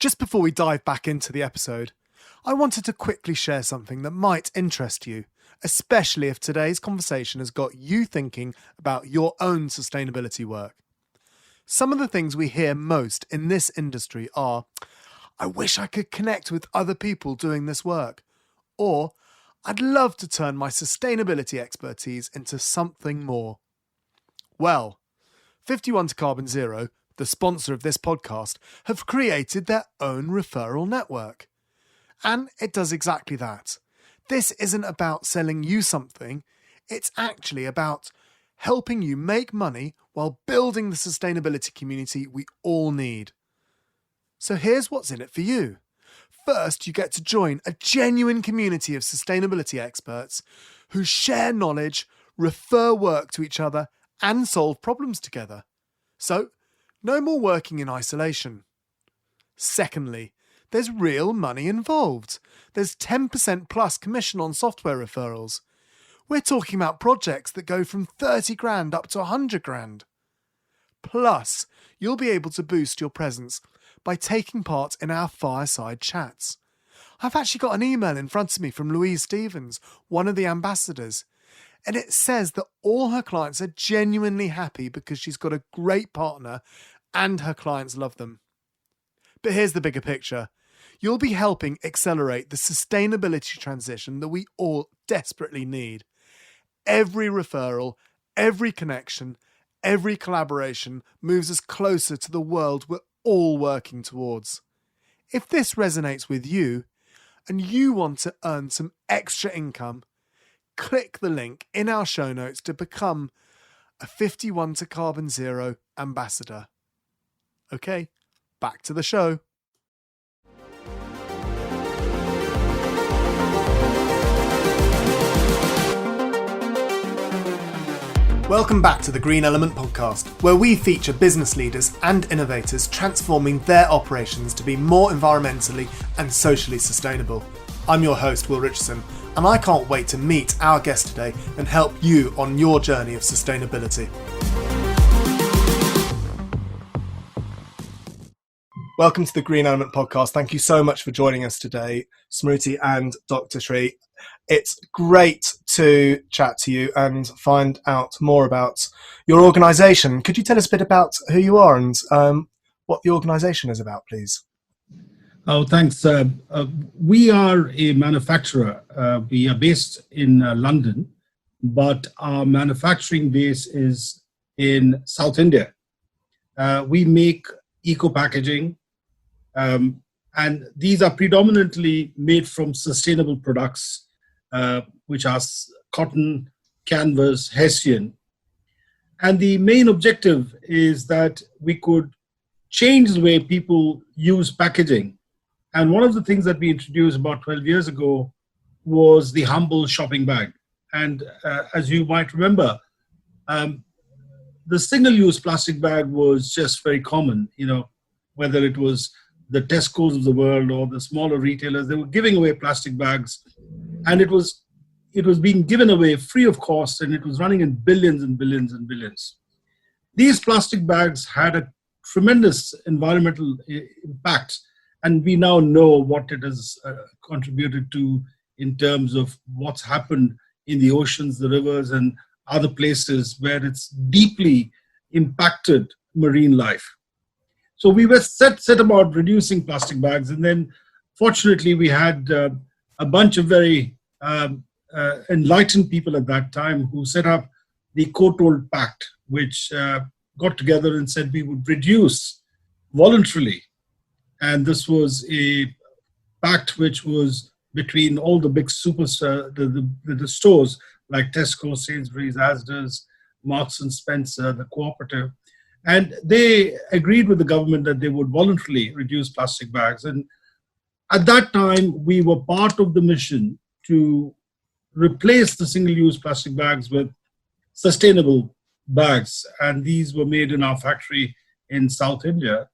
Just before we dive back into the episode, I wanted to quickly share something that might interest you, especially if today's conversation has got you thinking about your own sustainability work. Some of the things we hear most in this industry are, I wish I could connect with other people doing this work, or I'd love to turn my sustainability expertise into something more. Well, 51 to Carbon Zero, the sponsor of this podcast, have created their own referral network. And it does exactly that. This isn't about selling you something, it's actually about helping you make money while building the sustainability community we all need. So here's what's in it for you. First, you get to join a genuine community of sustainability experts who share knowledge, refer work to each other, and solve problems together. So, no more working in isolation. Secondly, there's real money involved. There's 10% plus commission on software referrals. We're talking about projects that go from 30 grand up to 100 grand. Plus, you'll be able to boost your presence by taking part in our fireside chats. I've actually got an email in front of me from Louise Stevens, one of the ambassadors, and it says that all her clients are genuinely happy because she's got a great partner and her clients love them. But here's the bigger picture. You'll be helping accelerate the sustainability transition that we all desperately need. Every referral, every connection, every collaboration moves us closer to the world we're all working towards. If this resonates with you and you want to earn some extra income, click the link in our show notes to become a 51 to Carbon Zero ambassador. Okay, back to the show. Welcome back to the Green Element podcast, where we feature business leaders and innovators transforming their operations to be more environmentally and socially sustainable. I'm your host, Will Richardson, and I can't wait to meet our guest today and help you on your journey of sustainability. Welcome to the Green Element podcast. Thank you so much for joining us today, Smruti and Dr. Sri. It's great to chat to you and find out more about your organisation. Could you tell us a bit about who you are and what the organisation is about, please? Oh, thanks. We are a manufacturer. We are based in London, but our manufacturing base is in South India. We make eco-packaging, and these are predominantly made from sustainable products, which are cotton, canvas, hessian. And the main objective is that we could change the way people use packaging. And one of the things that we introduced about 12 years ago was the humble shopping bag. And as you might remember, the single-use plastic bag was just very common, whether it was the Tesco's of the world or the smaller retailers, they were giving away plastic bags, and it was being given away free of cost, and it was running in billions and billions and billions. These plastic bags had a tremendous environmental impact, and we now know what it has contributed to in terms of what's happened in the oceans, the rivers, and other places where it's deeply impacted marine life. So we were set about reducing plastic bags, and then fortunately we had a bunch of very enlightened people at that time who set up the Cotold Pact, which got together and said we would reduce voluntarily. And this was a pact which was between all the big the stores like Tesco, Sainsbury's, Asda's, Marks and Spencer, the cooperative. And they agreed with the government that they would voluntarily reduce plastic bags. And at that time, we were part of the mission to replace the single-use plastic bags with sustainable bags. And these were made in our factory in South India,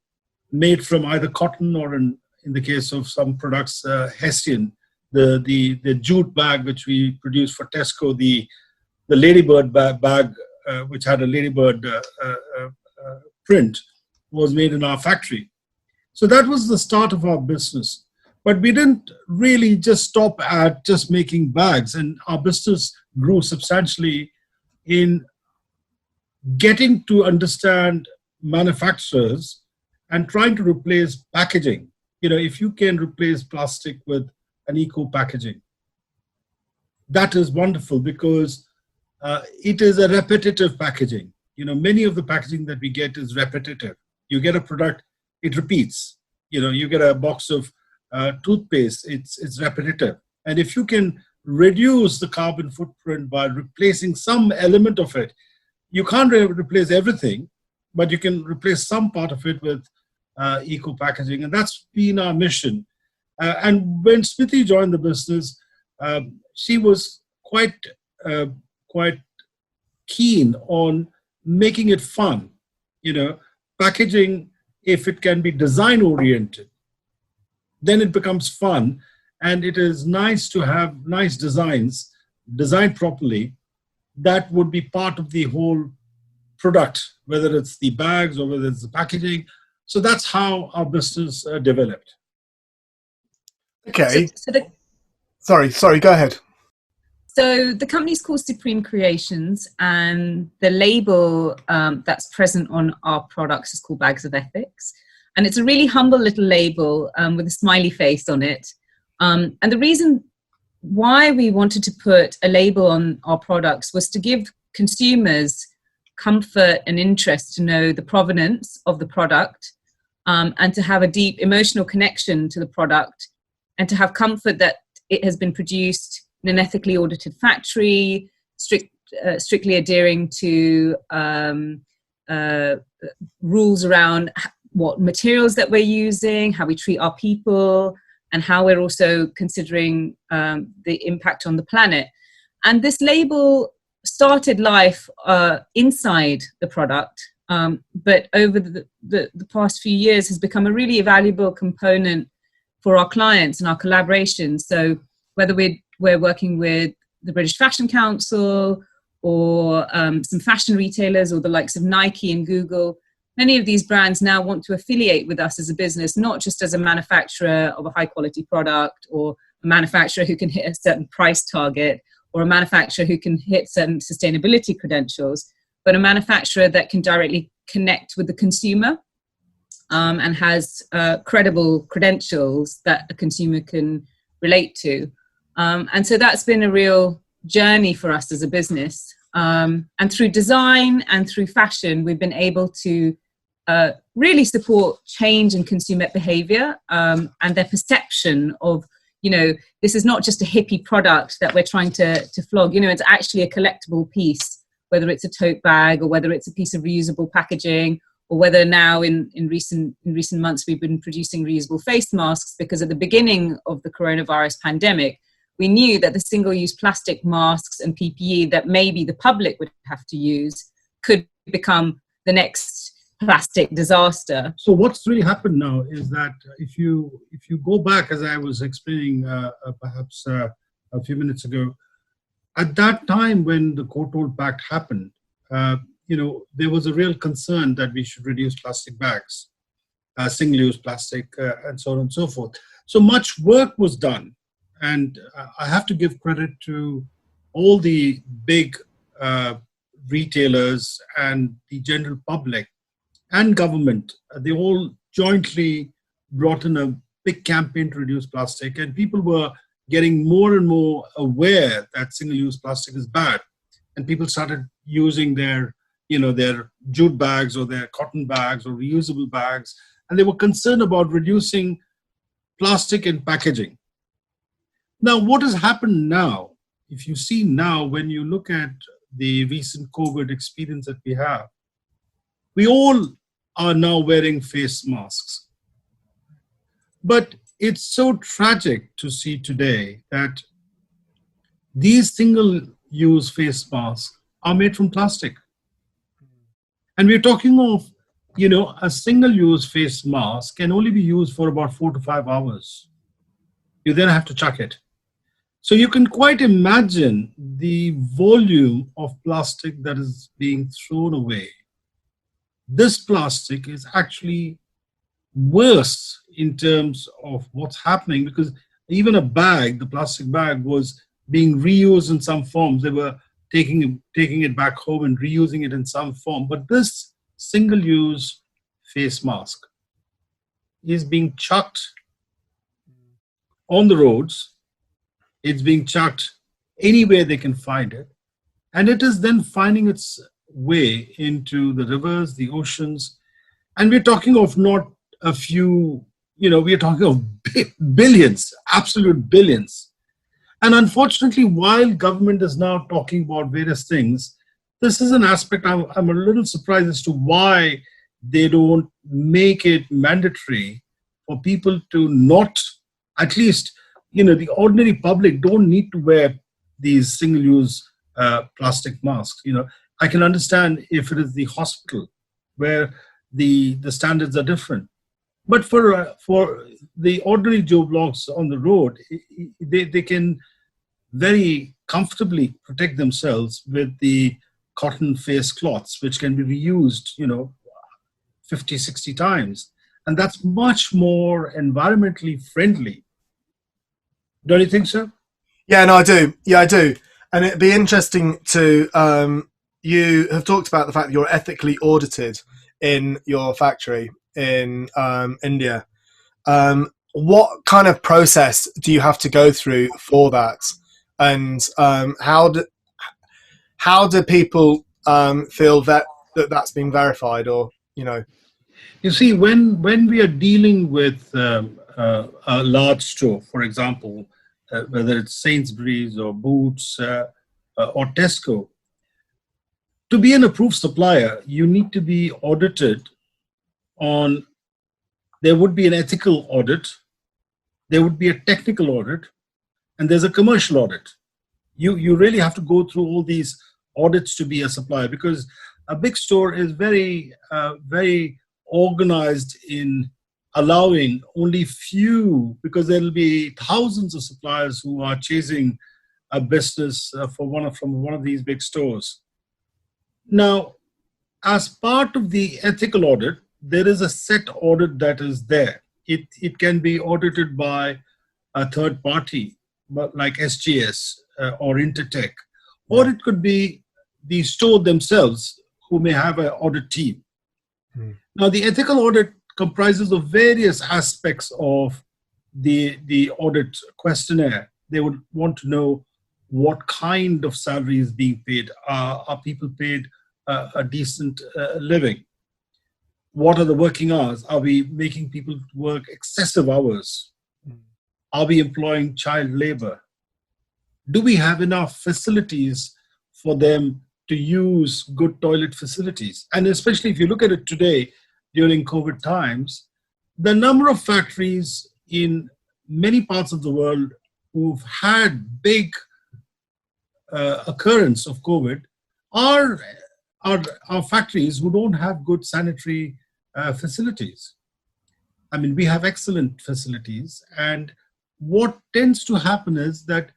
made from either cotton or, in the case of some products, hessian, the jute bag which we produced for Tesco, the ladybird bag which had a ladybird print, was made in our factory. So that was the start of our business. But we didn't really just stop at just making bags, and our business grew substantially in getting to understand manufacturers and trying to replace packaging. If you can replace plastic with an eco packaging, that is wonderful, because it is a repetitive packaging. Many of the packaging that we get is repetitive. You get a product, it repeats. You get a box of toothpaste, it's repetitive. And if you can reduce the carbon footprint by replacing some element of it, you can't replace everything, but you can replace some part of it with eco packaging. And that's been our mission. And when Smruti joined the business, she was quite keen on making it fun. Packaging, if it can be design oriented, then it becomes fun, and it is nice to have nice designs, designed properly, that would be part of the whole product, whether it's the bags or whether it's the packaging. So that's how our business developed. Okay. Sorry, go ahead. So the company's called Supreme Creations, and the label that's present on our products is called Bags of Ethics. And it's a really humble little label with a smiley face on it. And the reason why we wanted to put a label on our products was to give consumers comfort and interest to know the provenance of the product, and to have a deep emotional connection to the product, and to have comfort that it has been produced in an ethically audited factory, strictly adhering to rules around what materials that we're using, how we treat our people, and how we're also considering the impact on the planet. And this label started life inside the product, but over the past few years has become a really valuable component for our clients and our collaborations. So whether we're working with the British Fashion Council or some fashion retailers or the likes of Nike and Google, many of these brands now want to affiliate with us as a business, not just as a manufacturer of a high quality product, or a manufacturer who can hit a certain price target, or a manufacturer who can hit certain sustainability credentials, but a manufacturer that can directly connect with the consumer and has credible credentials that a consumer can relate to. And so that's been a real journey for us as a business. And through design and through fashion, we've been able to really support change in consumer behavior and their perception of, this is not just a hippie product that we're trying to flog. It's actually a collectible piece, whether it's a tote bag or whether it's a piece of reusable packaging, or whether now in recent months we've been producing reusable face masks, because at the beginning of the coronavirus pandemic, we knew that the single-use plastic masks and PPE that maybe the public would have to use could become the next plastic disaster. So what's really happened now is that if you go back, as I was explaining perhaps a few minutes ago, at that time when the Court Pact happened, there was a real concern that we should reduce plastic bags, single-use plastic, and so on and so forth. So much work was done. And I have to give credit to all the big retailers and the general public and government. They all jointly brought in a big campaign to reduce plastic, and people were getting more and more aware that single-use plastic is bad. And people started using their jute bags or their cotton bags or reusable bags, and they were concerned about reducing plastic in packaging. Now, what has happened now, if you see now, when you look at the recent COVID experience that we have, we all are now wearing face masks. But it's so tragic to see today that these single-use face masks are made from plastic. And we're talking of, a single-use face mask can only be used for about 4 to 5 hours. You then have to chuck it. So you can quite imagine the volume of plastic that is being thrown away. This plastic is actually worse in terms of what's happening, because even a bag, the plastic bag, was being reused in some forms. They were taking it back home and reusing it in some form. But this single-use face mask is being chucked on the roads. It's being chucked anywhere they can find it. And it is then finding its way into the rivers, the oceans. And we're talking of not a few, we're talking of billions, absolute billions. And unfortunately, while government is now talking about various things, this is an aspect I'm a little surprised as to why they don't make it mandatory for people to not, at least, the ordinary public don't need to wear these single-use plastic masks. I can understand if it is the hospital where the standards are different. But for the ordinary Joe Blogs on the road, they can very comfortably protect themselves with the cotton face cloths, which can be reused, 50, 60 times. And that's much more environmentally friendly. Don't you think so? Yeah, no, I do. Yeah, I do. And it'd be interesting to, you have talked about the fact that you're ethically audited in your factory in India. What kind of process do you have to go through for that? And how do people feel that's being verified, or You see, when we are dealing with a large store, for example, whether it's Sainsbury's or Boots or Tesco, to be an approved supplier, you need to be audited on. There would be an ethical audit, there would be a technical audit, and there's a commercial audit. You really have to go through all these audits to be a supplier, because a big store is very, very organized in allowing only few, because there will be thousands of suppliers who are chasing a business from one of these big stores. Now, as part of the ethical audit, there is a set audit that is there. It can be audited by a third party, but like SGS or Intertech, or it could be the store themselves who may have an audit team. Now, the ethical audit comprises of various aspects of the audit questionnaire. They would want to know what kind of salary is being paid. Are people paid a decent living? What are the working hours? Are we making people work excessive hours? Are we employing child labor? Do we have enough facilities for them to use good toilet facilities? And especially if you look at it today, during COVID times, the number of factories in many parts of the world who've had big occurrence of COVID are factories who don't have good sanitary facilities. I mean, we have excellent facilities, and what tends to happen is that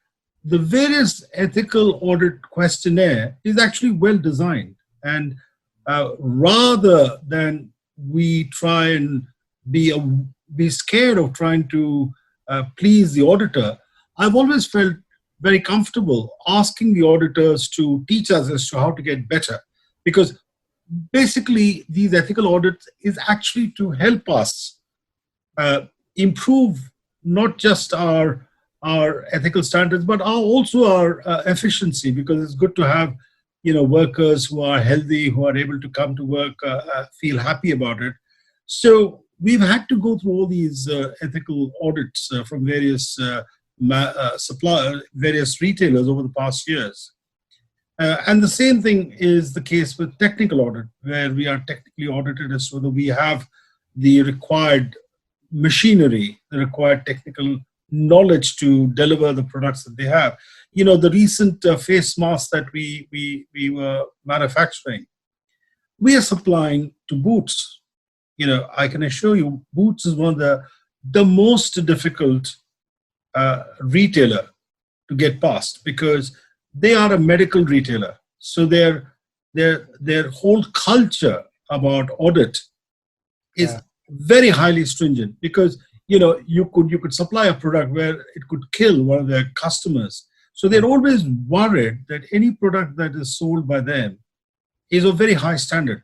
the various ethical audit questionnaire is actually well designed, and rather than we try and be scared of trying to please the auditor, I've always felt very comfortable asking the auditors to teach us as to how to get better, because basically these ethical audits is actually to help us improve not just our ethical standards, but also our efficiency, because it's good to have workers who are healthy, who are able to come to work, feel happy about it. So we've had to go through all these ethical audits from various various retailers over the past years. And the same thing is the case with technical audit, where we are technically audited as to whether we have the required machinery, the required technical knowledge to deliver the products that they have. The recent face masks that we were manufacturing, we are supplying to Boots. I can assure you, Boots is one of the most difficult retailer to get past, because they are a medical retailer. So their whole culture about audit is very highly stringent, because you could supply a product where it could kill one of their customers. So they're always worried that any product that is sold by them is of very high standard.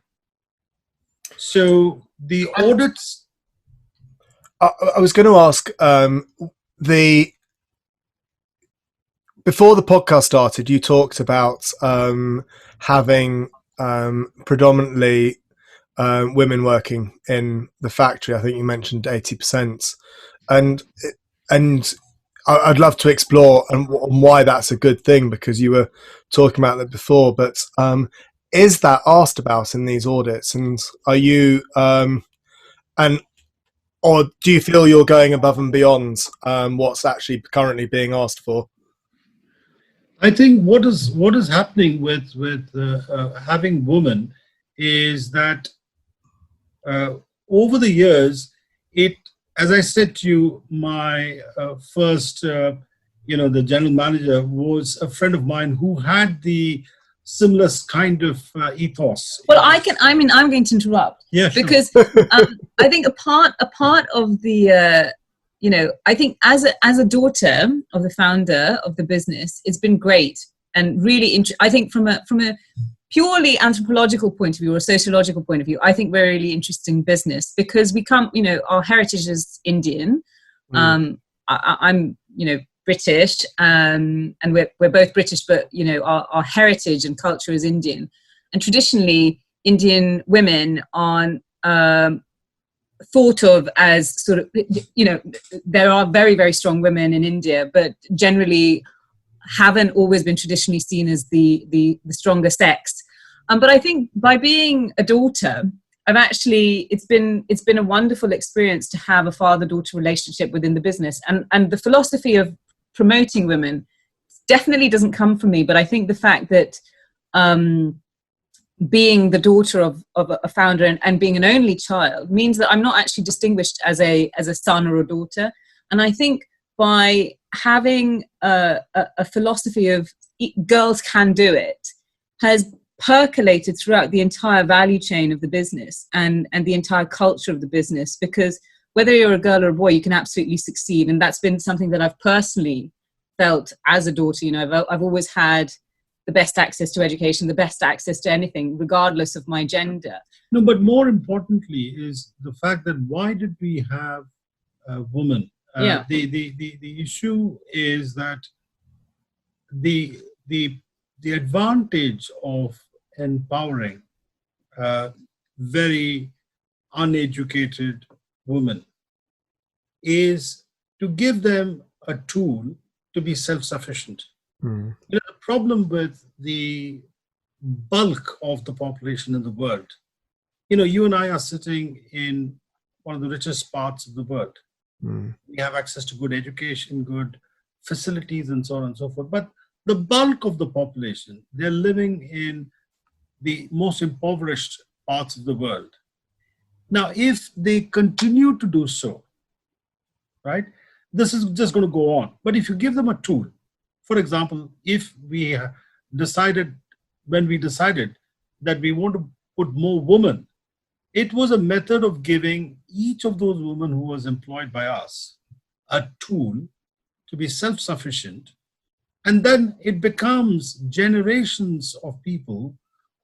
So the audits. I was going to ask before the podcast started, you talked about having predominantly women working in the factory. I think you mentioned 80%, and I'd love to explore on why that's a good thing, because you were talking about that before. But is that asked about in these audits, and are you or do you feel you're going above and beyond what's actually currently being asked for? I think what is happening with having women is that over the years, as I said to you, my first, the general manager was a friend of mine who had the similar kind of ethos. Well, I'm going to interrupt. Yeah, sure. Because I think a part of the, I think as a daughter of the founder of the business, it's been great and really. I think from a purely anthropological point of view or sociological point of view, I think we're a really interesting business, because we come, our heritage is Indian. I'm, British, and we're both British, but our heritage and culture is Indian, and traditionally Indian women aren't thought of as sort of, there are very, very strong women in India, but generally haven't always been traditionally seen as the stronger sex. But I think by being a daughter, it's been a wonderful experience to have a father-daughter relationship within the business, and the philosophy of promoting women definitely doesn't come from me. But I think the fact that being the daughter of a founder and being an only child means that I'm not actually distinguished as a son or a daughter. And I think by having a philosophy of girls can do it has percolated throughout the entire value chain of the business and the entire culture of the business, because whether you're a girl or a boy, you can absolutely succeed. And that's been something that I've personally felt as a daughter. I've always had the best access to education, the best access to anything, regardless of my gender. No, but more importantly is the fact that why did we have women? The issue is that the advantage of empowering very uneducated women is to give them a tool to be self-sufficient. The problem with the bulk of the population in the world, you and I are sitting in one of the richest parts of the world. We have access to good education, good facilities, and so on and so forth. But the bulk of the population, they're living in the most impoverished parts of the world. Now, if they continue to do so, right, this is just going to go on. But if you give them a tool, for example, if we decided that we want to put more women, it was a method of giving each of those women who was employed by us a tool to be self-sufficient. And then it becomes generations of people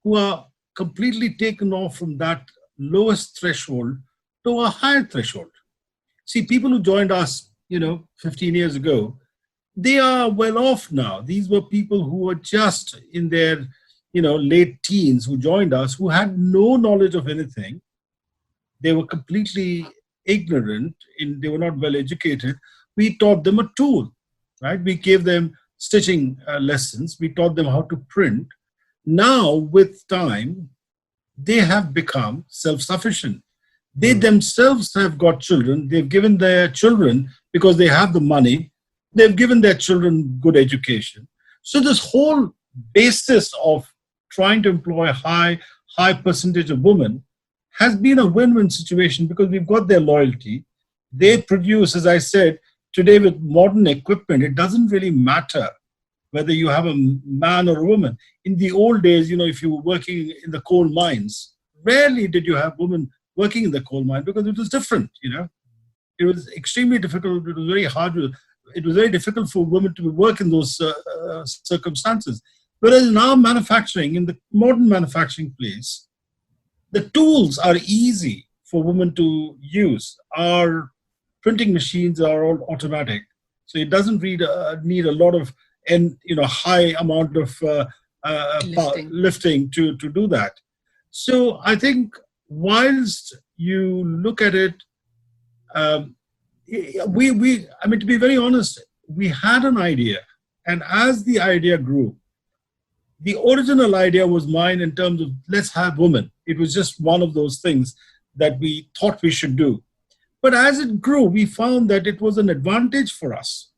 who are completely taken off from that lowest threshold to a higher threshold. See, people who joined us, 15 years ago, they are well off now. These were people who were just in their, late teens who joined us, who had no knowledge of anything. They were completely ignorant, they were not well educated. We taught them a tool, right? We gave them stitching lessons. We taught them how to print. Now, with time, they have become self-sufficient. They themselves have got children. They've given their children, because they have the money, they've given their children good education. So this whole basis of trying to employ a high percentage of women has been a win-win situation, because we've got their loyalty. They produce, as I said, today with modern equipment, it doesn't really matter whether you have a man or a woman. In the old days, if you were working in the coal mines, rarely did you have women working in the coal mine because it was different, It was extremely difficult. It was very hard. It was very difficult for women to work in those circumstances. Whereas in our manufacturing, in the modern manufacturing place, the tools are easy for women to use. Our printing machines are all automatic, so it doesn't need a lot of high amount of lifting to do that. So I think whilst you look at it, to be very honest, we had an idea, and as the idea grew, the original idea was mine in terms of let's have women. It was just one of those things that we thought we should do. But as it grew, we found that it was an advantage for us,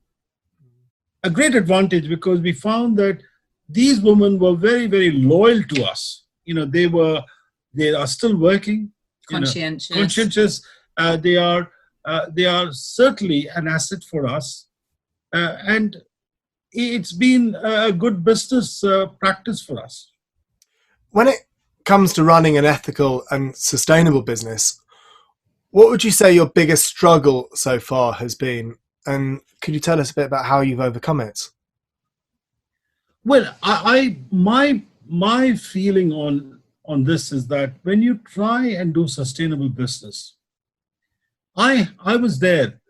a great advantage, because we found that these women were very, very loyal to us. They are still working, conscientious. They are certainly an asset for us, and it's been a good business practice for us. When it comes to running an ethical and sustainable business, what would you say your biggest struggle so far has been? And could you tell us a bit about how you've overcome it? Well, my feeling on this is that when you try and do sustainable business, I was there,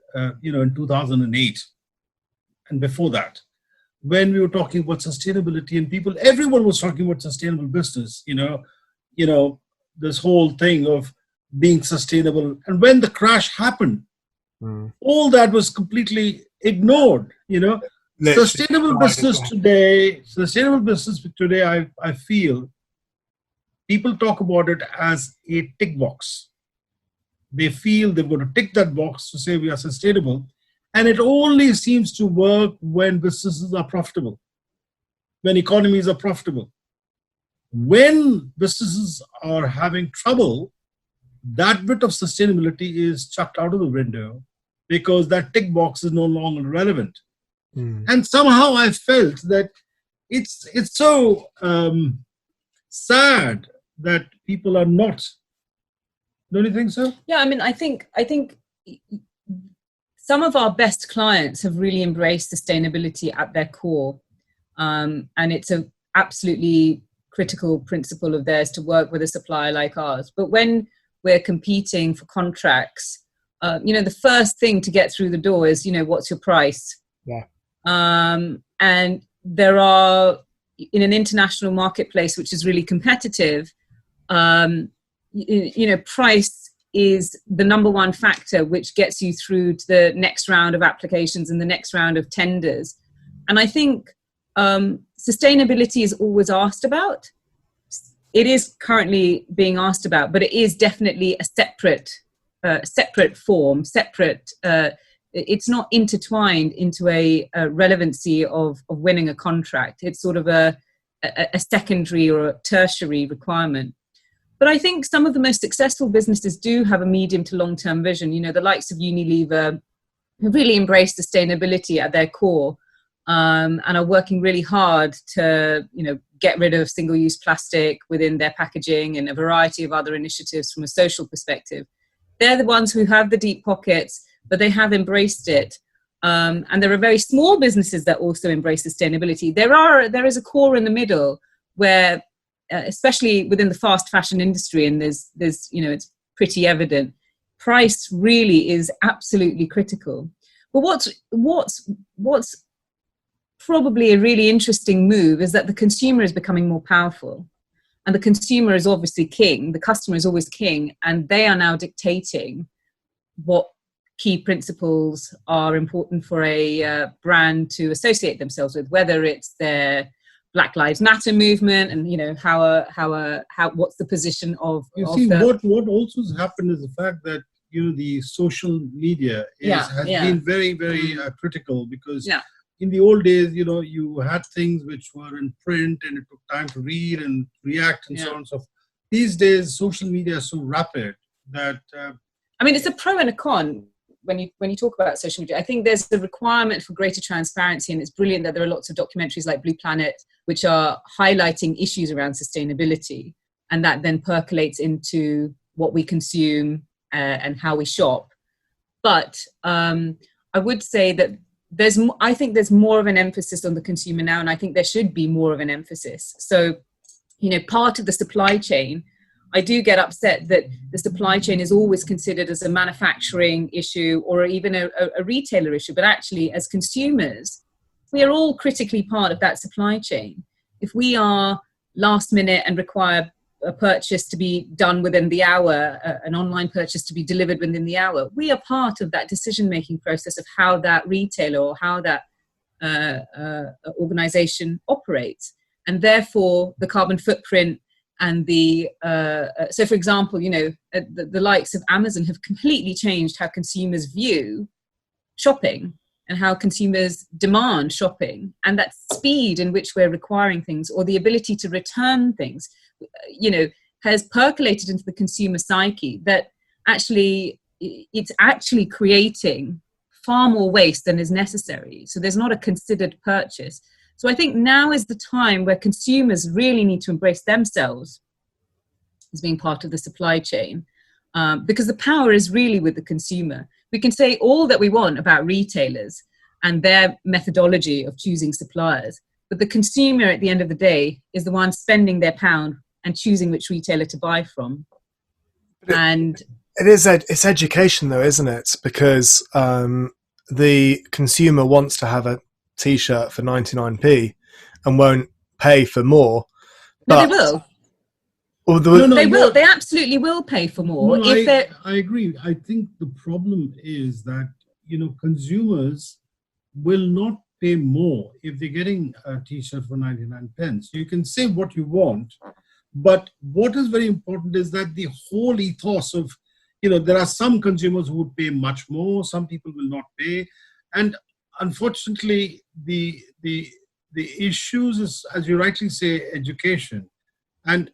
in 2008 and before that, when we were talking about sustainability and everyone was talking about sustainable business, this whole thing of being sustainable. And when the crash happened, all that was completely ignored, Sustainable business today, I feel people talk about it as a tick box. They feel they've got to tick that box to say we are sustainable. And it only seems to work when businesses are profitable, when economies are profitable. When businesses are having trouble, that bit of sustainability is chucked out of the window because that tick box is no longer relevant. And somehow I felt that it's so sad that people are not. Don't you think so? Yeah, I think some of our best clients have really embraced sustainability at their core, and it's an absolutely critical principle of theirs to work with a supplier like ours. But when we're competing for contracts, the first thing to get through the door is, what's your price? Yeah. And there are, in an international marketplace, which is really competitive, price is the number one factor which gets you through to the next round of applications and the next round of tenders. And I think sustainability is always asked about. It is currently being asked about, but it is definitely a separate form, it's not intertwined into a relevancy of winning a contract. It's sort of a secondary or a tertiary requirement. But I think some of the most successful businesses do have a medium to long-term vision. The likes of Unilever have really embraced sustainability at their core, and are working really hard to, get rid of single-use plastic within their packaging and a variety of other initiatives from a social perspective. They're the ones who have the deep pockets, but they have embraced it. And there are very small businesses that also embrace sustainability. There is a core in the middle where, especially within the fast fashion industry, and there's it's pretty evident, price really is absolutely critical. But what's probably a really interesting move is that the consumer is becoming more powerful, and the consumer is obviously king. The customer is always king, and they are now dictating what key principles are important for a brand to associate themselves with, whether it's their Black Lives Matter movement, and what's the position of. What also has happened is the fact that the social media has been very, very critical, because in the old days, you had things which were in print and it took time to read and react and so on and so forth. These days, social media is so rapid that it's a pro and a con. When you talk about social media, I think there's the requirement for greater transparency, and it's brilliant that there are lots of documentaries like Blue Planet which are highlighting issues around sustainability, and that then percolates into what we consume and how we shop. But I would say that I think there's more of an emphasis on the consumer now, and I think there should be more of an emphasis. So, part of the supply chain, I do get upset that the supply chain is always considered as a manufacturing issue or even a retailer issue. But actually, as consumers, we are all critically part of that supply chain. If we are last minute and require a purchase to be done within the hour, an online purchase to be delivered within the hour, we are part of that decision-making process of how that retailer or how that organization operates. And therefore, the carbon footprint and so for example, the likes of Amazon have completely changed how consumers view shopping and how consumers demand shopping, and that speed in which we're requiring things or the ability to return things, has percolated into the consumer psyche that actually it's actually creating far more waste than is necessary. So there's not a considered purchase. So I think now is the time where consumers really need to embrace themselves as being part of the supply chain, because the power is really with the consumer. We can say all that we want about retailers and their methodology of choosing suppliers, but the consumer at the end of the day is the one spending their pound and choosing which retailer to buy from. It's education though, isn't it? Because the consumer wants to have a t-shirt for 99p and won't pay for more. No, they will. They absolutely will pay for more. I agree. I think the problem is that, consumers will not pay more if they're getting a t-shirt for 99 pence. You can say what you want, but what is very important is that the whole ethos of, there are some consumers who would pay much more, some people will not pay. And unfortunately, the issues is, as you rightly say, education. And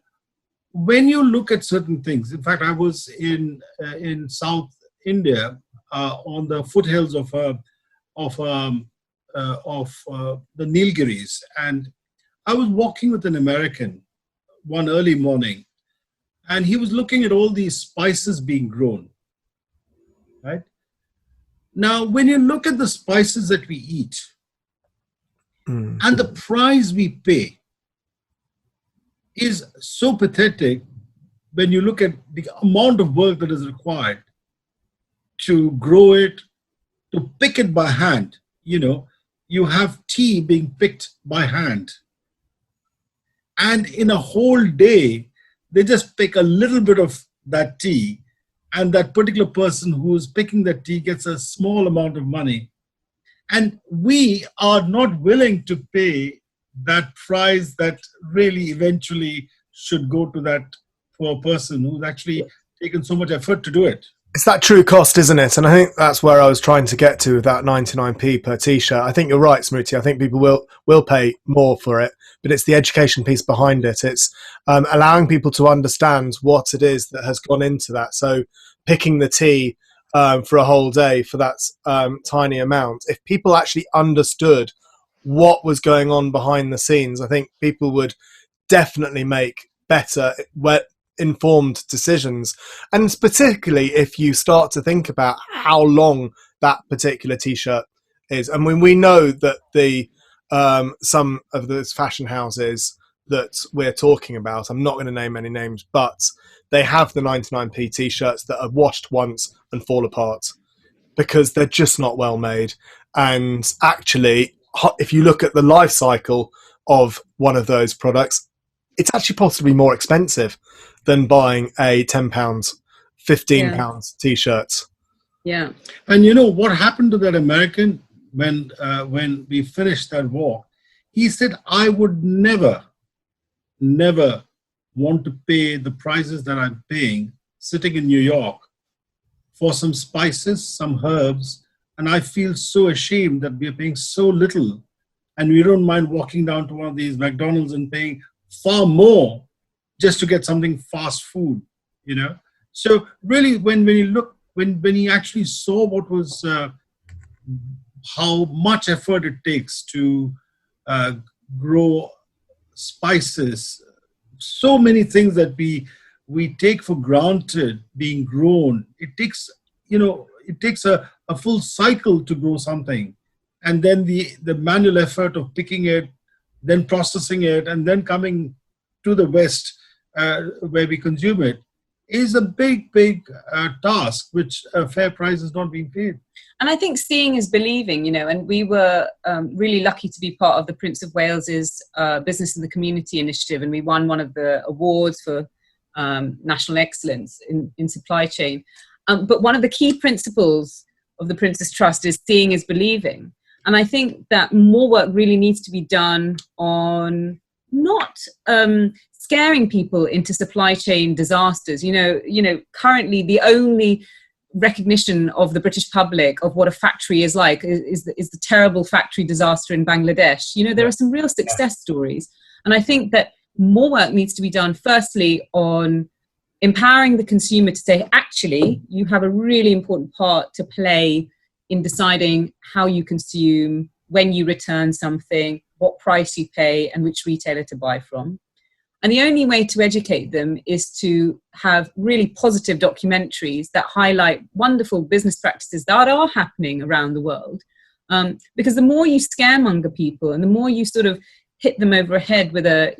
when you look at certain things, in fact, I was in South India on the foothills of the Nilgiris, and I was walking with an American one early morning, and he was looking at all these spices being grown. Right now, when you look at the spices that we eat and the price we pay, is so pathetic when you look at the amount of work that is required to grow it, to pick it by hand. You have tea being picked by hand. And in a whole day, they just pick a little bit of that tea, and that particular person who is picking that tea gets a small amount of money. And we are not willing to pay that price that really eventually should go to that poor person who's actually taken so much effort to do it. It's that true cost, isn't it? And I think that's where I was trying to get to with that 99p per t-shirt. I think you're right, Smruti. I think people will pay more for it, but it's the education piece behind it. It's allowing people to understand what it is that has gone into that. So picking the tea for a whole day for that tiny amount, if people actually understood what was going on behind the scenes, I think people would definitely make better, informed decisions. And particularly if you start to think about how long that particular t-shirt is. I mean, we know that the some of those fashion houses that we're talking about, I'm not going to name any names, but they have the 99p t-shirts that are washed once and fall apart because they're just not well made. And actually, if you look at the life cycle of one of those products, it's actually possibly more expensive than buying a £10, £15 t-shirt. Yeah. And you know what happened to that American when we finished that walk? He said, I would never want to pay the prices that I'm paying sitting in New York for some spices, some herbs, and I feel so ashamed that we're paying so little, and we don't mind walking down to one of these McDonald's and paying far more just to get something fast food, you know? So really, when he actually saw what was, how much effort it takes to grow spices, so many things that we we take for granted being grown. It takes, a full cycle to grow something. And then the manual effort of picking it, then processing it, and then coming to the West where we consume it is a big task, which a fair price is not being paid. And I think seeing is believing, and we were really lucky to be part of the Prince of Wales's Business in the Community initiative, and we won one of the awards for national excellence in supply chain. But one of the key principles of the Prince's Trust is seeing is believing. And I think that more work really needs to be done on not scaring people into supply chain disasters. Currently the only recognition of the British public of what a factory is like is the terrible factory disaster in Bangladesh. There are some real success stories. And I think that more work needs to be done, firstly, on empowering the consumer to say, actually, you have a really important part to play in deciding how you consume, when you return something, what price you pay, and which retailer to buy from. And the only way to educate them is to have really positive documentaries that highlight wonderful business practices that are happening around the world. Because the more you scaremonger people and the more you sort of hit them over a head with a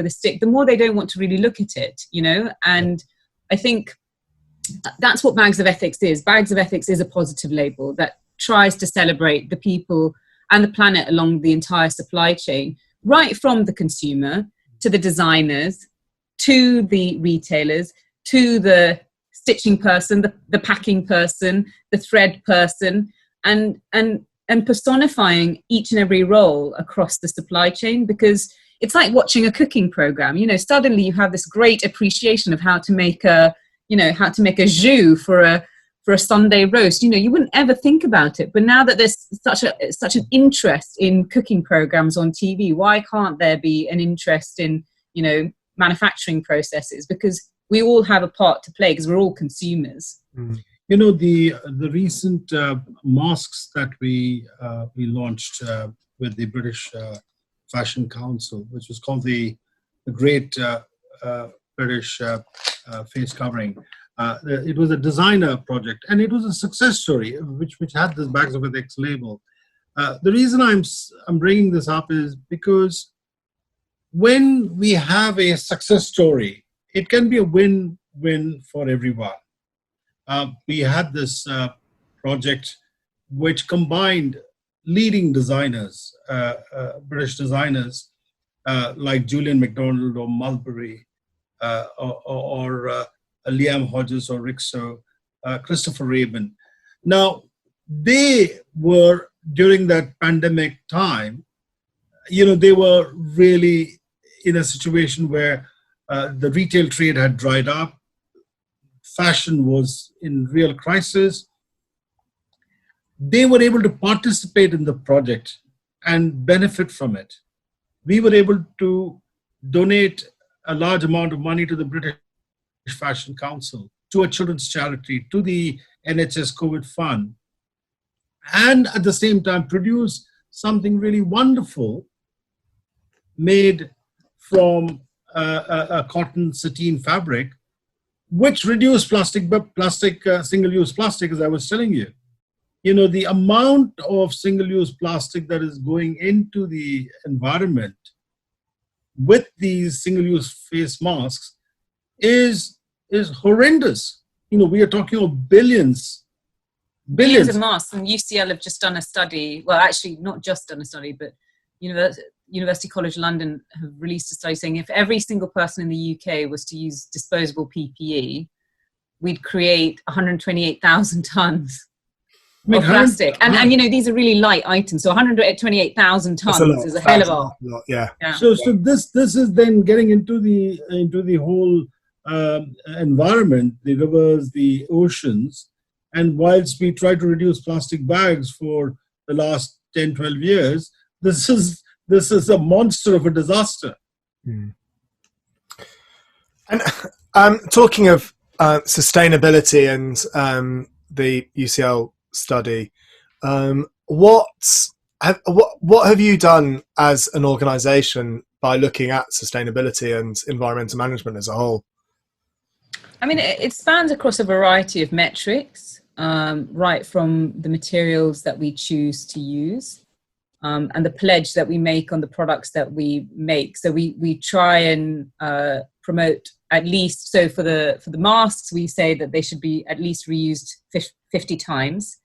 stick, the more they don't want to really look at it, And I think that's what Bags of Ethics is. Bags of Ethics is a positive label that tries to celebrate the people and the planet along the entire supply chain, right from the consumer to the designers, to the retailers, to the stitching person, the packing person, the thread person, and personifying each and every role across the supply chain, because it's like watching a cooking program. Suddenly you have this great appreciation of how to make a jus for a Sunday roast. You wouldn't ever think about it, but now that there's such an interest in cooking programs on TV, why can't there be an interest in manufacturing processes? Because we all have a part to play, because we're all consumers. The recent masks that we launched with the British Fashion Council, which was called the Great British Face Covering. It was a designer project, and it was a success story, which had this Bags of Ethics label. The reason I'm bringing this up is because when we have a success story, it can be a win-win for everyone. We had this project which combined leading designers, British designers like Julian MacDonald or Mulberry, or Liam Hodges or Rixo, Christopher Rabin. Now, they were, during that pandemic time, they were really in a situation where the retail trade had dried up. Fashion was in real crisis. They were able to participate in the project and benefit from it. We were able to donate a large amount of money to the British Fashion Council, to a children's charity, to the NHS COVID Fund, and at the same time produce something really wonderful made from a cotton sateen fabric, which reduced single-use plastic, as I was telling you. The amount of single-use plastic that is going into the environment with these single-use face masks is horrendous. We are talking of billions. Billions of masks. And UCL have just done a study. Well, actually, not just done a study, but University College London have released a study saying if every single person in the UK was to use disposable PPE, we'd create 128,000 tons of plastic. And these are really light items. So 128,000 tons is a hell of a lot. Yeah. So this is then getting into the whole environment, the rivers, the oceans. And whilst we try to reduce plastic bags for the last 10, 12 years, this is a monster of a disaster. Mm. And talking of sustainability and the UCL study, what have you done as an organisation by looking at sustainability and environmental management as a whole? I mean, it spans across a variety of metrics, right from the materials that we choose to use, and the pledge that we make on the products that we make. So we try and promote at least, so for the masks, we say that they should be at least reused 50 times.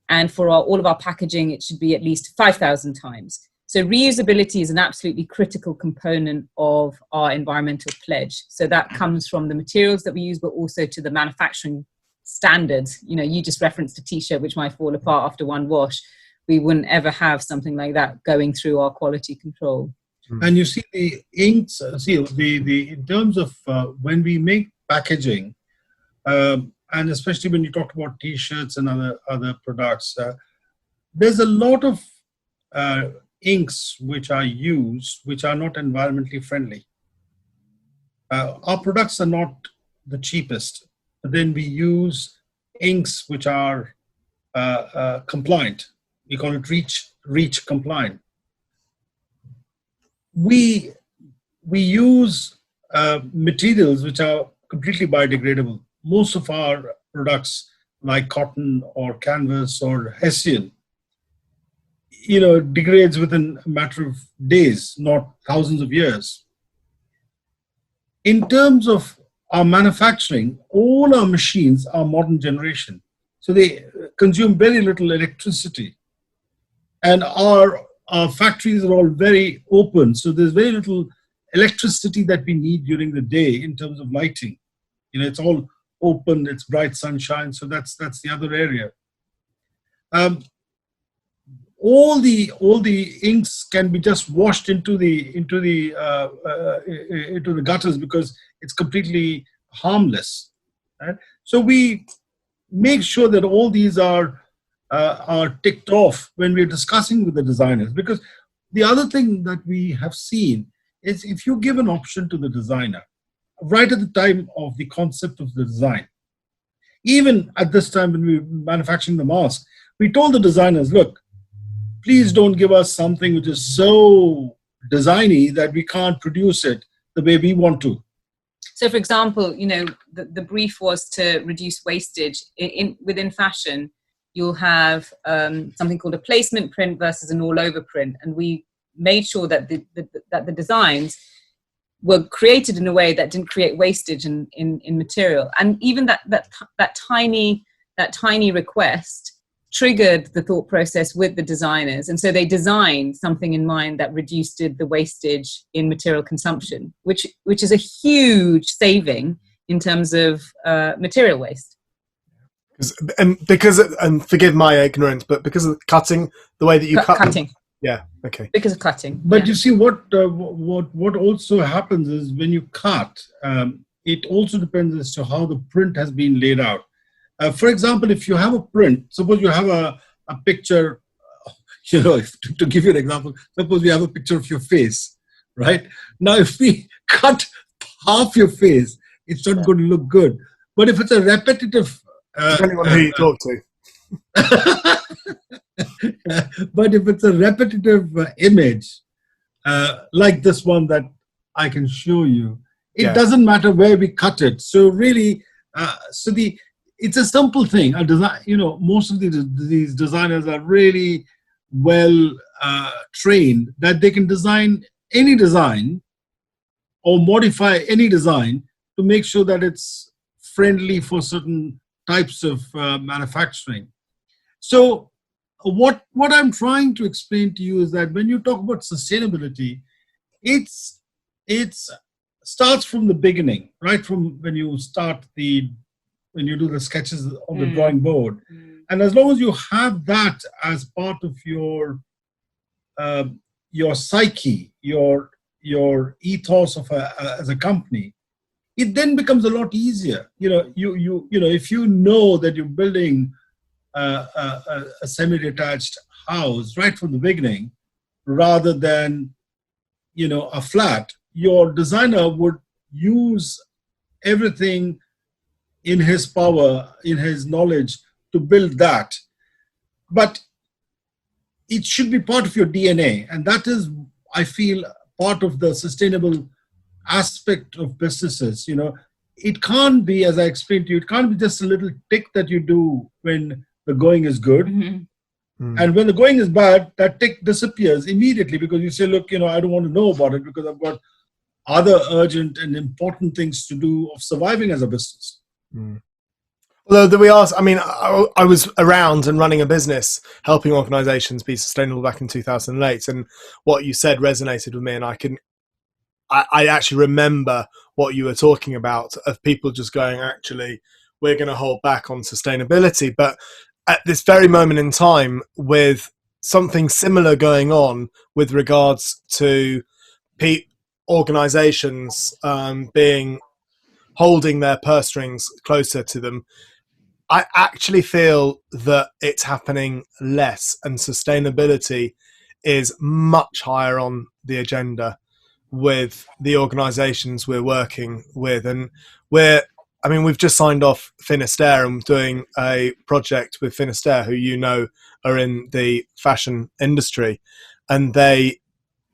And for all of our packaging, it should be at least 5,000 times. So reusability is an absolutely critical component of our environmental pledge. So that comes from the materials that we use, but also to the manufacturing standards. You know, you just referenced a t-shirt which might fall apart after one wash. We wouldn't ever have something like that going through our quality control. And you see the inks, in terms of when we make packaging, and especially when you talk about t-shirts and other products, there's a lot of inks which are used which are not environmentally friendly. Our products are not the cheapest, but then we use inks which are compliant. We call it REACH compliant. We use materials which are completely biodegradable. Most of our products, like cotton or canvas or hessian, degrades within a matter of days, not thousands of years. In terms of our manufacturing, all our machines are modern generation. So they consume very little electricity. And our factories are all very open. So there's very little electricity that we need during the day in terms of lighting. It's all open, it's bright sunshine. So that's the other area. All the inks can be just washed into the gutters because it's completely harmless. Right? So we make sure that all these are ticked off when we're discussing with the designers. Because the other thing that we have seen is if you give an option to the designer right at the time of the concept of the design, even at this time when we were manufacturing the mask, we told the designers, look, please don't give us something which is so designy that we can't produce it the way we want to. So, for example, the brief was to reduce wastage. Within fashion, you'll have something called a placement print versus an all-over print, and we made sure that the designs were created in a way that didn't create wastage in material. And even that tiny request triggered the thought process with the designers, and so they designed something in mind that reduced the wastage in material consumption, which is a huge saving in terms of material waste. And forgive my ignorance, but because of cutting, the way that you cut cutting. Yeah. Okay. Because of cutting. But you see, what also happens is when you cut, it also depends as to how the print has been laid out. For example, if you have a print, suppose you have a picture, to give you an example, suppose we have a picture of your face, right? Now, if we cut half your face, it's not going to look good. But if it's a repetitive... depending on who you talk to. But if it's a repetitive image, like this one that I can show you, it doesn't matter where we cut it. So really, it's a simple thing. A design, most of these designers are really well trained that they can design any design or modify any design to make sure that it's friendly for certain types of manufacturing. So what I'm trying to explain to you is that when you talk about sustainability, it's starts from the beginning, right from when you do the sketches on the drawing board. And as long as you have that as part of your psyche, your ethos as a company, it then becomes a lot easier. If you know that you're building a semi-detached house right from the beginning, rather than a flat, your designer would use everything in his power, in his knowledge, to build that. But it should be part of your DNA, and that is, I feel, part of the sustainable aspect of businesses. it can't be, as I explained to you, it can't be just a little tick that you do when the going is good. Mm-hmm. And when the going is bad, that tick disappears immediately because you say, look, I don't want to know about it because I've got other urgent and important things to do of surviving as a business. Although we are, I mean, I was around and running a business helping organizations be sustainable back in 2008. And what you said resonated with me. And I actually remember what you were talking about of people just going, actually, we're going to hold back on sustainability. But at this very moment in time, with something similar going on with regards to organizations holding their purse strings closer to them, I actually feel that it's happening less, and sustainability is much higher on the agenda with the organizations we're working with. And we've just signed off Finisterre and doing a project with Finisterre, who are in the fashion industry, and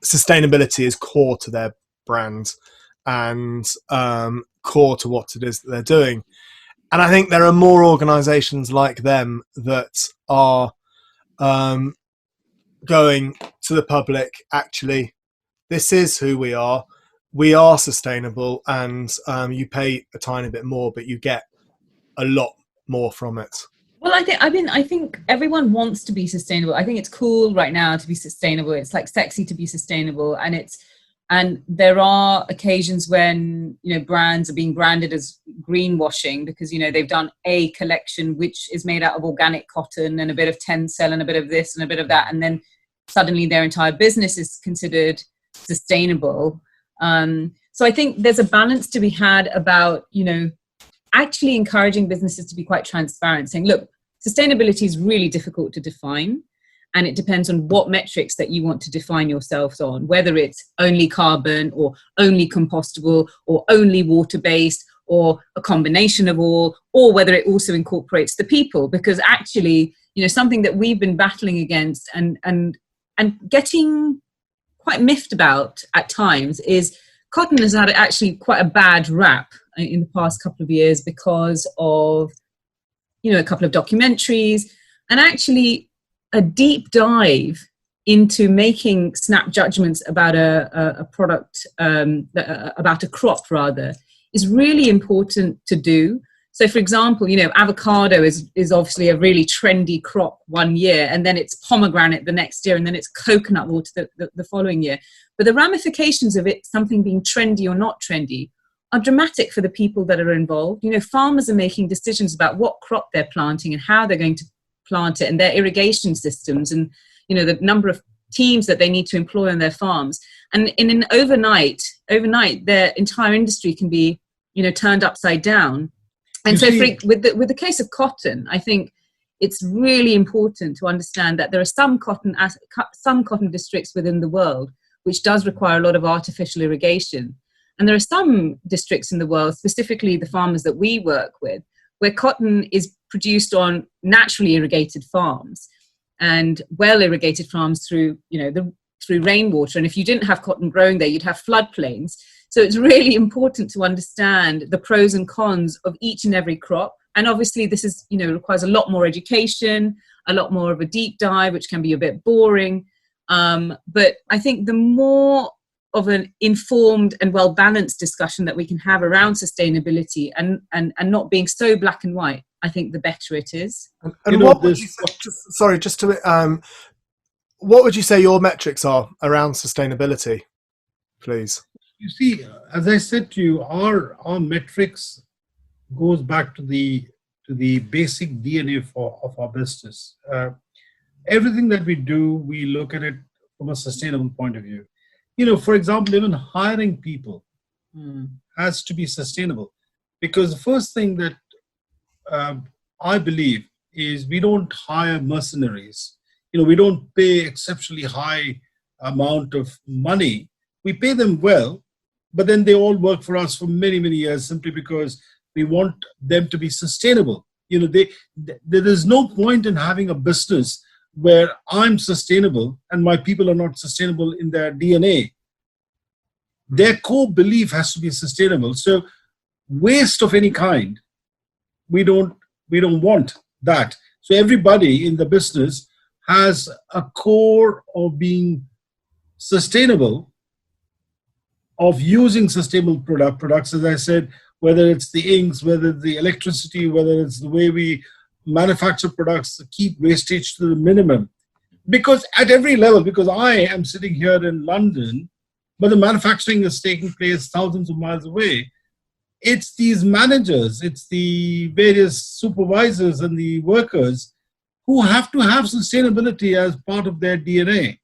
sustainability is core to their brand and core to what it is that they're doing. And I think there are more organizations like them that are going to the public, actually, this is who we are. We are sustainable, and you pay a tiny bit more, but you get a lot more from it. Well, I think everyone wants to be sustainable. I think it's cool right now to be sustainable. It's like sexy to be sustainable, and there are occasions when brands are being branded as greenwashing because they've done a collection which is made out of organic cotton and a bit of Tencel and a bit of this and a bit of that, and then suddenly their entire business is considered sustainable. So I think there's a balance to be had about actually encouraging businesses to be quite transparent, saying, look, sustainability is really difficult to define, and it depends on what metrics that you want to define yourselves on, whether it's only carbon or only compostable or only water-based or a combination of all, or whether it also incorporates the people. Because actually, something that we've been battling against and getting quite miffed about at times is cotton has had actually quite a bad rap in the past couple of years because of a couple of documentaries and actually a deep dive into making snap judgments about a product, about a crop rather, is really important to do. So, for example, avocado is obviously a really trendy crop one year, and then it's pomegranate the next year, and then it's coconut water the following year. But the ramifications of it, something being trendy or not trendy, are dramatic for the people that are involved. Farmers are making decisions about what crop they're planting and how they're going to plant it, and their irrigation systems, and the number of teams that they need to employ on their farms. And in an overnight, their entire industry can be turned upside down. And so with the case of cotton, I think it's really important to understand that there are some cotton districts within the world which does require a lot of artificial irrigation. And there are some districts in the world, specifically the farmers that we work with, where cotton is produced on naturally irrigated farms and well irrigated farms through rainwater. And if you didn't have cotton growing there, you'd have floodplains. So it's really important to understand the pros and cons of each and every crop. And obviously this is, requires a lot more education, a lot more of a deep dive, which can be a bit boring. But I think the more of an informed and well-balanced discussion that we can have around sustainability and not being so black and white, I think the better it is. And what would you say, what would you say your metrics are around sustainability, please? You see, as I said to you, our metrics goes back to the basic DNA of our business. Everything that we do, we look at it from a sustainable point of view. For example, even hiring people has to be sustainable, because the first thing that I believe is we don't hire mercenaries. We don't pay exceptionally high amount of money. We pay them well, but then they all work for us for many, many years simply because we want them to be sustainable. There is no point in having a business where I'm sustainable and my people are not sustainable in their DNA. Their core belief has to be sustainable. So waste of any kind. We don't want that. So everybody in the business has a core of being sustainable, of using sustainable products, as I said, whether it's the inks, whether it's the electricity, whether it's the way we manufacture products, keep wastage to the minimum. Because at every level, because I am sitting here in London, but the manufacturing is taking place thousands of miles away. It's these managers, it's the various supervisors and the workers who have to have sustainability as part of their DNA.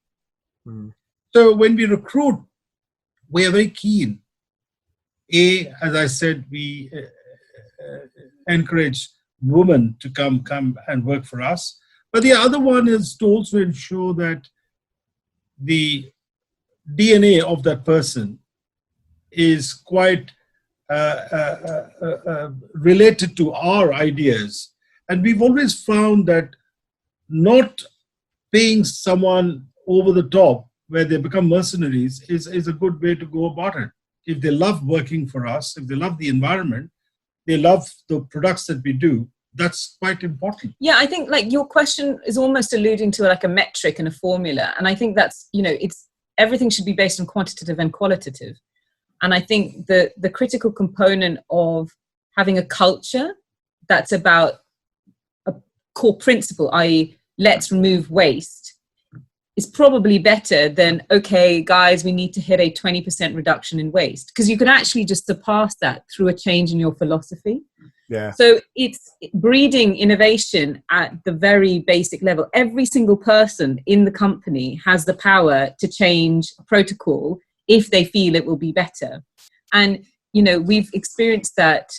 Mm. So when we recruit, we are very keen. As I said, we encourage women to come and work for us. But the other one is to also ensure that the DNA of that person is quite related to our ideas. And we've always found that not paying someone over the top where they become mercenaries is a good way to go about it. If they love working for us, if they love the environment, they love the products that we do, that's quite important. Yeah, I think like your question is almost alluding to like a metric and a formula. And I think that's, it's everything should be based on quantitative and qualitative. And I think the critical component of having a culture that's about a core principle, i.e. let's remove waste, is probably better than, okay, guys, we need to hit a 20% reduction in waste. Because you can actually just surpass that through a change in your philosophy. Yeah. So it's breeding innovation at the very basic level. Every single person in the company has the power to change a protocol if they feel it will be better. And, we've experienced that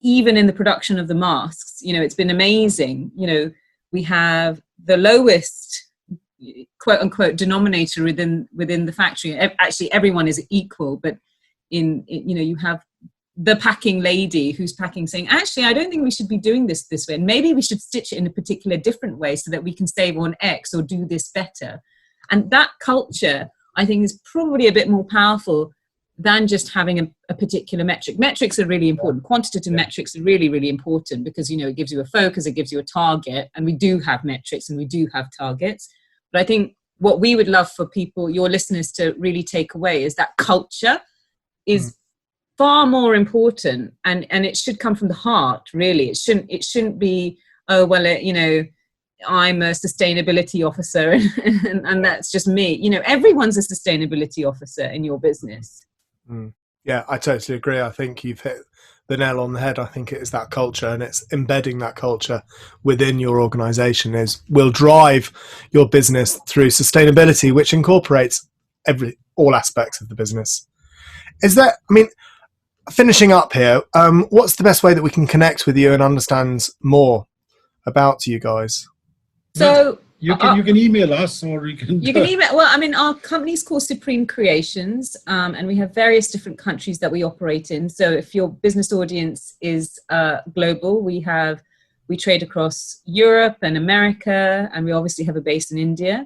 even in the production of the masks. It's been amazing. We have the lowest quote unquote denominator within the factory. Actually, everyone is equal, but you have the packing lady who's packing saying, actually, I don't think we should be doing this way. And maybe we should stitch it in a particular different way so that we can save on X or do this better. And that culture, I think, is probably a bit more powerful than just having a particular metric. Metrics are really important. Quantitative metrics are really, really important because, it gives you a focus, it gives you a target. And we do have metrics and we do have targets. But I think what we would love for people, your listeners, to really take away is that culture is far more important, and it should come from the heart, really. It shouldn't be, oh, well, I'm a sustainability officer and that's just me. Everyone's a sustainability officer in your business. Yeah, I totally agree. I think you've hit the nail on the head. I think it is that culture, and it's embedding that culture within your organization will drive your business through sustainability, which incorporates all aspects of the business. Finishing up here, what's the best way that we can connect with you and understand more about you guys? So you can email us, or you can email. Well, our company's called Supreme Creations, and we have various different countries that we operate in. So if your business audience is global, we trade across Europe and America, and we obviously have a base in India.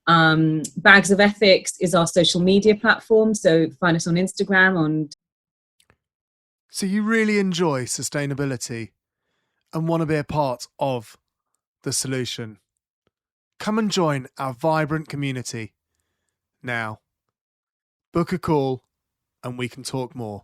Bags of Ethics is our social media platform, so find us on Instagram. So you really enjoy sustainability and want to be a part of the solution. Come and join our vibrant community now. Book a call and we can talk more.